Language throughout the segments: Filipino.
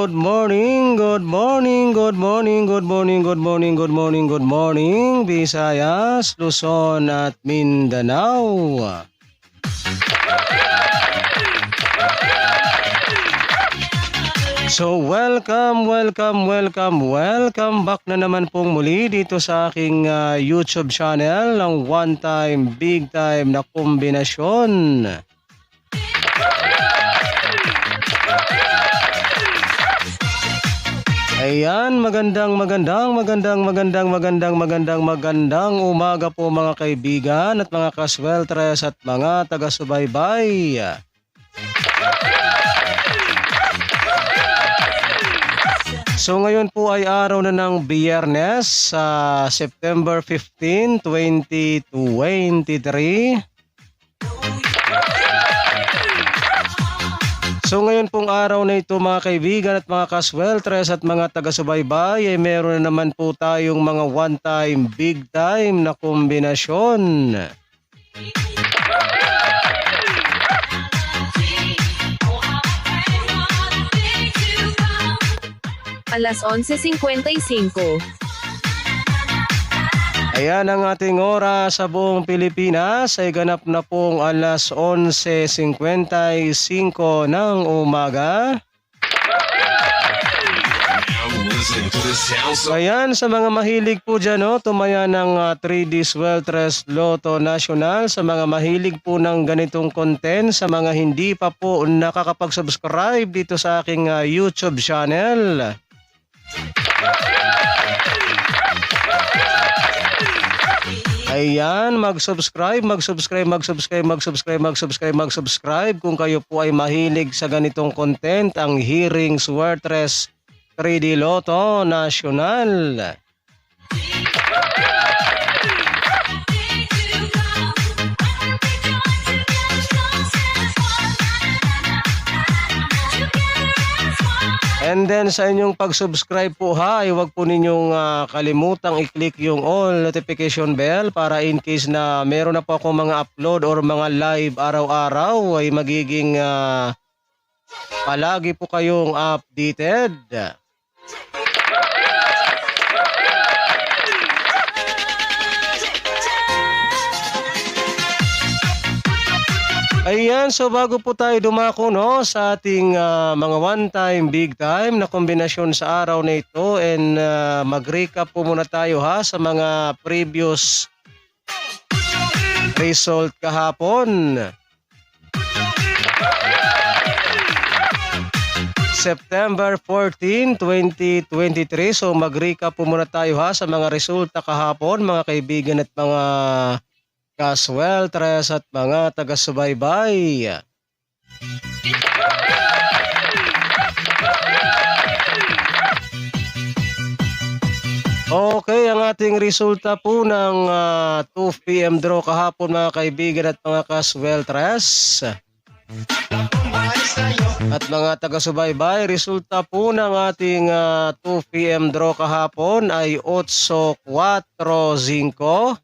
good morning, good morning, good morning, good morning, good morning, good morning, good morning, Visayas, Luzon at Mindanao. So welcome back na naman pong muli dito sa aking YouTube channel ng one time, big time na kombinasyon. Ayan, magandang umaga po mga kaibigan at mga kasweltres at mga taga-subaybay. So ngayon po ay araw na ng Biyernes, September 15, 2023. So ngayon pong araw na ito mga kaibigan at mga kasweltres at mga taga-subaybay ay meron na naman po tayong mga one time, big time na kombinasyon. Alas 11:55. Ayan ang ating oras sa buong Pilipinas ay ganap na pong alas 11:55 ng umaga. Ayan, sa mga mahilig po dyan, tumaya ng 3D Sweltres Lotto National, sa mga mahilig po ng ganitong content, sa mga hindi pa po nakakapag-subscribe dito sa aking YouTube channel. Ayan, mag-subscribe kung kayo po ay mahilig sa ganitong content, ang Hearing Sweltres 3D Lotto National. And then sa inyong pag-subscribe po ay huwag po ninyong kalimutang i-click yung all notification bell para in case na meron na po akong mga upload or mga live araw-araw ay magiging palagi po kayong updated. Ayan, so bago po tayo dumako sa ating mga one time, big time na kombinasyon sa araw na ito, and mag-recap po muna tayo sa mga previous result kahapon. September 14, 2023. So mag-recap po muna tayo sa mga resulta kahapon mga kaibigan at mga kasweltres at mga taga-subaybay. Okay, ang ating resulta po ng 2 PM draw kahapon mga kaibigan at mga kasweltres at mga taga-subaybay. Resulta po ng ating 2 PM draw kahapon ay 8-4-5.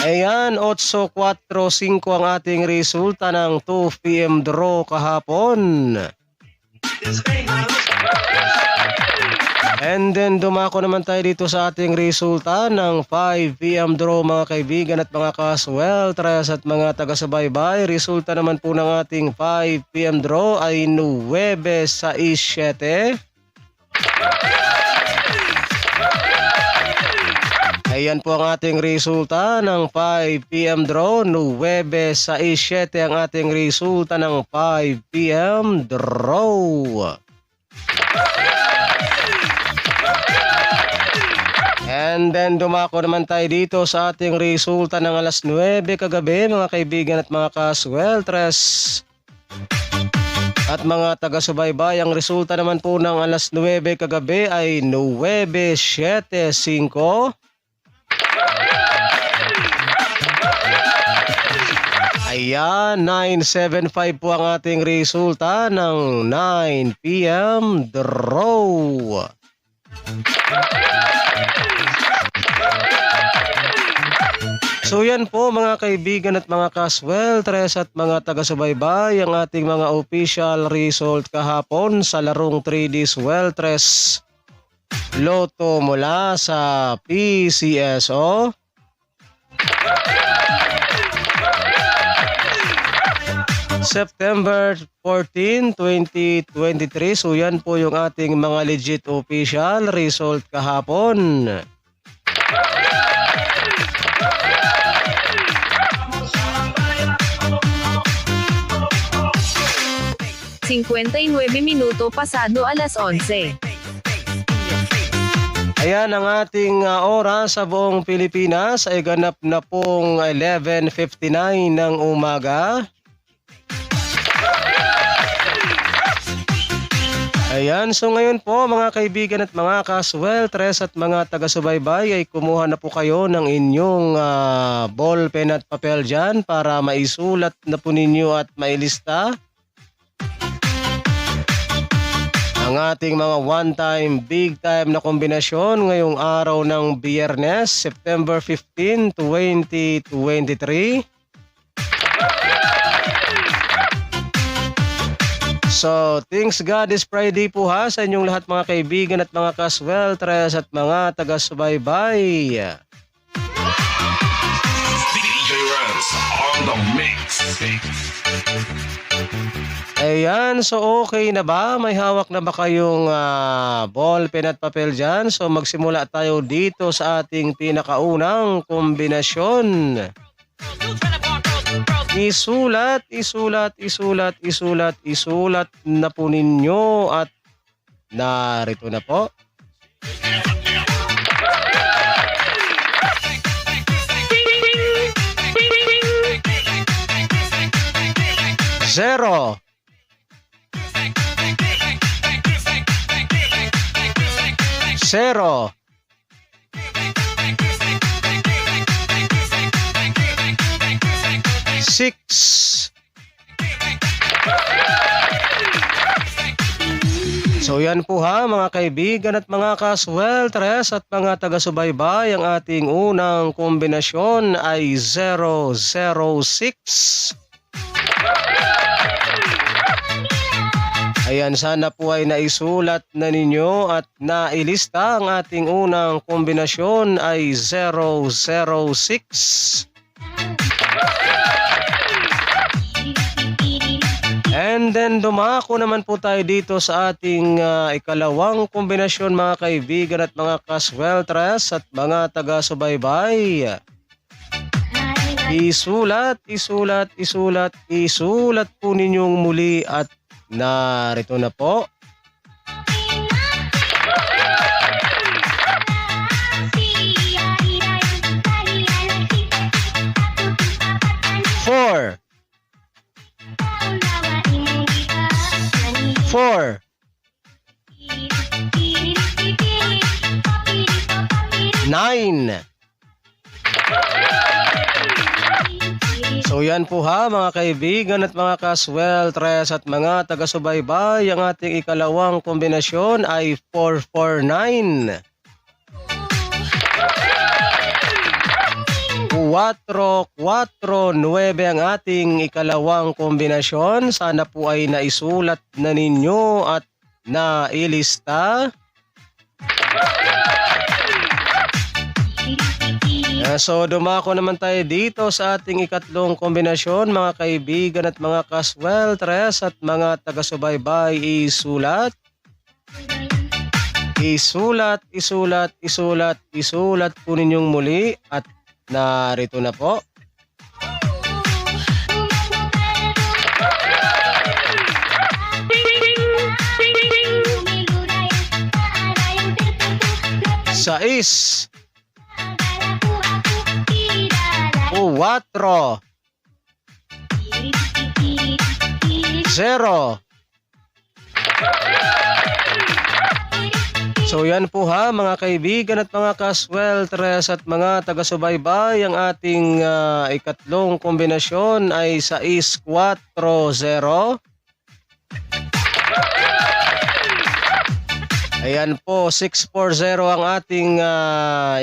Ayan, 8-4-5 ang ating resulta ng 2 PM draw kahapon. And then dumako naman tayo dito sa ating resulta ng 5 PM draw mga kaibigan at mga kasweltres at mga taga-subaybay. Resulta naman po ng ating 5 PM draw ay 9-6-7. Ayan po ang ating resulta ng 5 PM draw, 9-6-7 ang ating resulta ng 5 PM draw. And then dumako naman tayo dito sa ating resulta ng alas 9 kagabi mga kaibigan at mga kasweltres at mga taga-subaybay. Ang resulta naman po ng alas 9 kagabi ay 9-7-5. Ayan, 9-7-5 po ang ating resulta ng 9 PM draw. So yan po mga kaibigan at mga kasweltres at mga taga-subaybay ang ating mga official result kahapon sa larong 3D Sweltres Lotto mula sa PCSO. September 14, 2023. So yan po yung ating mga legit official result kahapon. minuto pasado alas 11. Ayan ang ating oras sa buong Pilipinas ay ganap na pong 11:59 ng umaga. Ayan, so ngayon po mga kaibigan at mga kasweltres at mga taga-subaybay ay kumuha na po kayo ng inyong ballpen at papel dyan para maisulat na po ninyo at mailista ang ating mga one-time, big-time na kombinasyon ngayong araw ng Biyernes, September 15, 2023. So, thanks God is Friday po ha sa inyong lahat mga kaibigan at mga kasweltres at mga taga-subaybay. DJ Rams on the mix. Ayan, so okay na ba? May hawak na ba kayong ballpen at papel dyan? So magsimula tayo dito sa ating pinakaunang kombinasyon. Isulat na po ninyo at narito na po. Zero. Zero. Six. So yan po ha mga kaibigan at mga kasweltres at mga taga-subaybay, ang ating unang kombinasyon ay 006. Ayan, sana po ay naisulat na ninyo at nailista. Ang ating unang kombinasyon ay 006. And then dumako naman po tayo dito sa ating ikalawang kombinasyon mga kaibigan at mga kasweltres at mga taga-subaybay. Isulat po ninyong muli at narito na po. Four. 9. So yan po ha mga kaibigan at mga kasweltres at mga taga-subaybay, ang ating ikalawang kombinasyon ay 449. 449 ang ating ikalawang kombinasyon. Sana po ay naisulat na ninyo at nailista. So dumako naman tayo dito sa ating ikatlong kombinasyon mga kaibigan at mga kasweltres at mga taga-subaybay. Isulat po ninyong muli at narito na po. Sais. 4. 0. So yan po ha mga kaibigan at mga kasweltres at mga taga-subaybay, ang ating ikatlong kombinasyon ay 640. Ayan po, 640 ang ating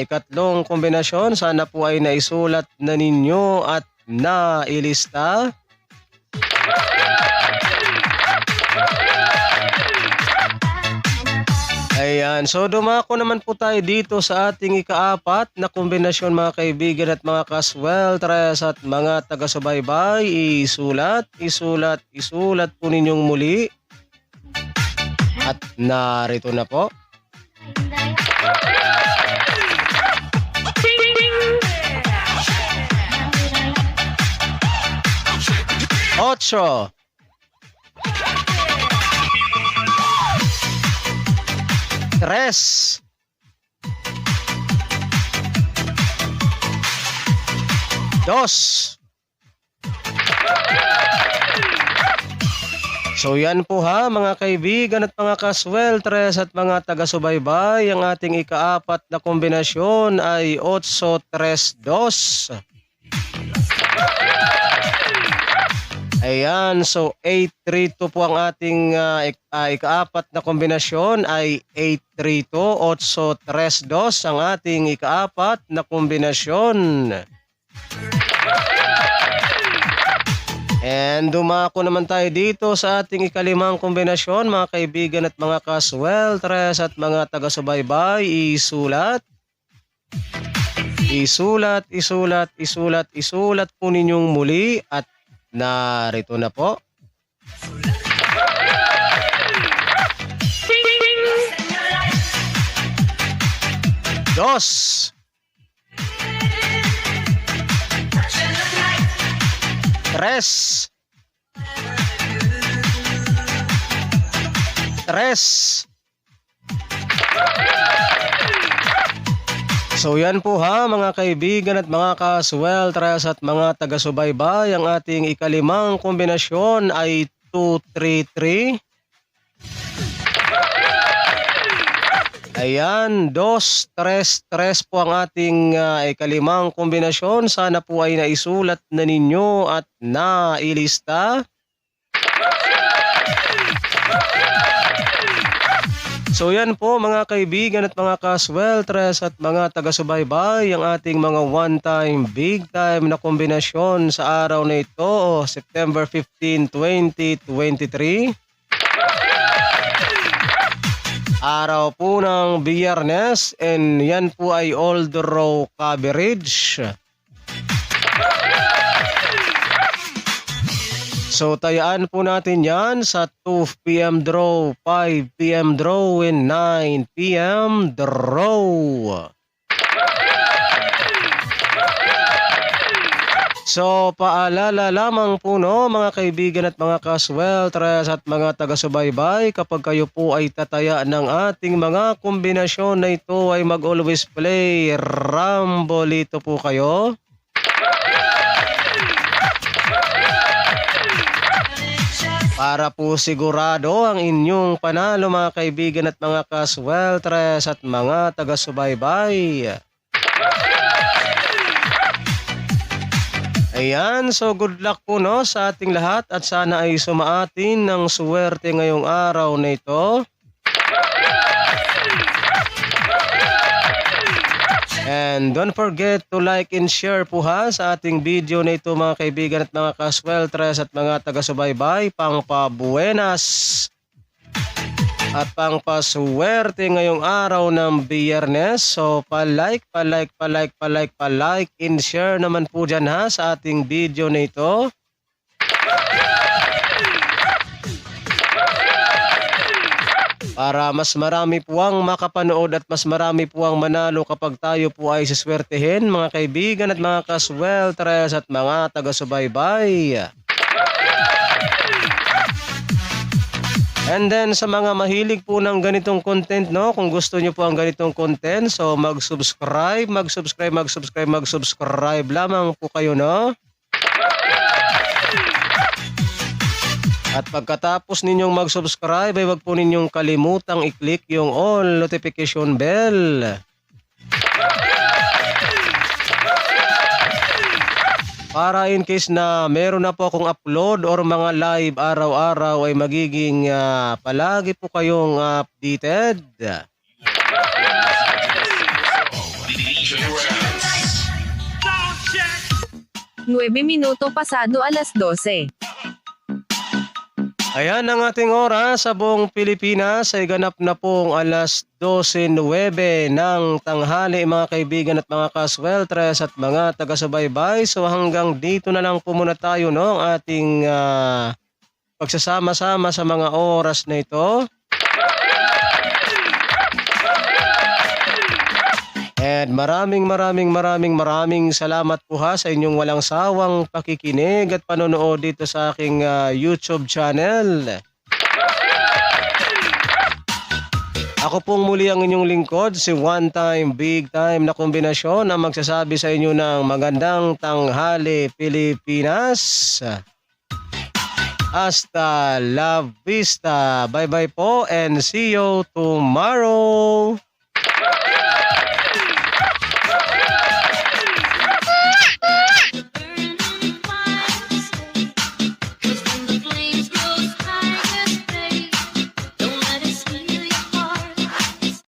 ikatlong kombinasyon. Sana po ay naisulat na ninyo at nailista. Ayan, so dumako naman po tayo dito sa ating ikaapat na kombinasyon mga kaibigan at mga kasweltres at mga taga-subaybay. Isulat po ninyong muli. At narito na po. Ocho. Tres. Dos. So yan po ha mga kaibigan at mga kasweltres at mga taga-subaybay. Ang ating ikaapat na kombinasyon ay 8-3-2. Ayan, so 8-3-2 po ang ating ikaapat na kombinasyon ay 8-3-2, 8-3-2 ang ating ikaapat na kombinasyon. And dumako naman tayo dito sa ating ikalimang kombinasyon mga kaibigan at mga kasweltres at mga taga-subaybay. Isulat po ninyong muli at narito na po. Dos. Tres. So yan po ha mga kaibigan at mga kasweltres at mga taga-subaybay. Ang ating ikalimang kombinasyon ay 2-3-3. Ayan, 2-3-3 po ang ating ikalimang kombinasyon. Sana po ay naisulat na ninyo at nailista. So yan po mga kaibigan at mga kasweltres at mga taga-subaybay. Ang ating mga one-time, big-time na kombinasyon sa araw na ito, September 15, 2023. Araw po ng Biyernes and yan po ay all the row coverage. So tayaan po natin yan sa 2 p.m. draw, 5 p.m. draw, and 9 p.m. draw. So paalala lamang po no mga kaibigan at mga kasweltres at mga taga-subaybay, kapag kayo po ay tataya ng ating mga kombinasyon na ito ay mag-always play Rambolito po kayo. Para po sigurado ang inyong panalo mga kaibigan at mga kasweltres at mga taga-subaybay. Ayan, so good luck po no sa ating lahat at sana ay sumaatin ng swerte ngayong araw na ito. And don't forget to like and share po ha sa ating video na ito mga kaibigan at mga kasweltres at mga taga-subaybay. Pangpabuenas at pangpaswerte ngayong araw ng Biyernes. So pa-like and share naman po dyan ha sa ating video na ito. Para mas marami po ang makapanood at mas marami po ang manalo kapag tayo po ay siswertehin mga kaibigan at mga kasweltres at mga taga-subaybay. And then sa mga mahilig po ng ganitong content no, kung gusto niyo po ang ganitong content, so mag-subscribe lamang po kayo no. At pagkatapos ninyong mag-subscribe ay wag po ninyong kalimutang i-click yung all notification bell. para in case na meron na po akong upload or mga live araw-araw ay magiging palagi po kayong updated. DJ Rams. 9 minuto pasado alas 12. Ayan ang ating oras sa buong Pilipinas ay ganap na pong alas 12:09 ng tanghali mga kaibigan at mga kasweltres at mga taga-subaybay. So hanggang dito na lang po muna tayo no, ang ating pagsasama-sama sa mga oras na ito. And maraming salamat po ha sa inyong walang sawang pakikinig at panonood dito sa aking YouTube channel. Ako pong muli ang inyong lingkod, si One Time Big Time na kombinasyon na magsasabi sa inyo ng magandang tanghali Pilipinas. Hasta la vista. Bye bye po and see you tomorrow.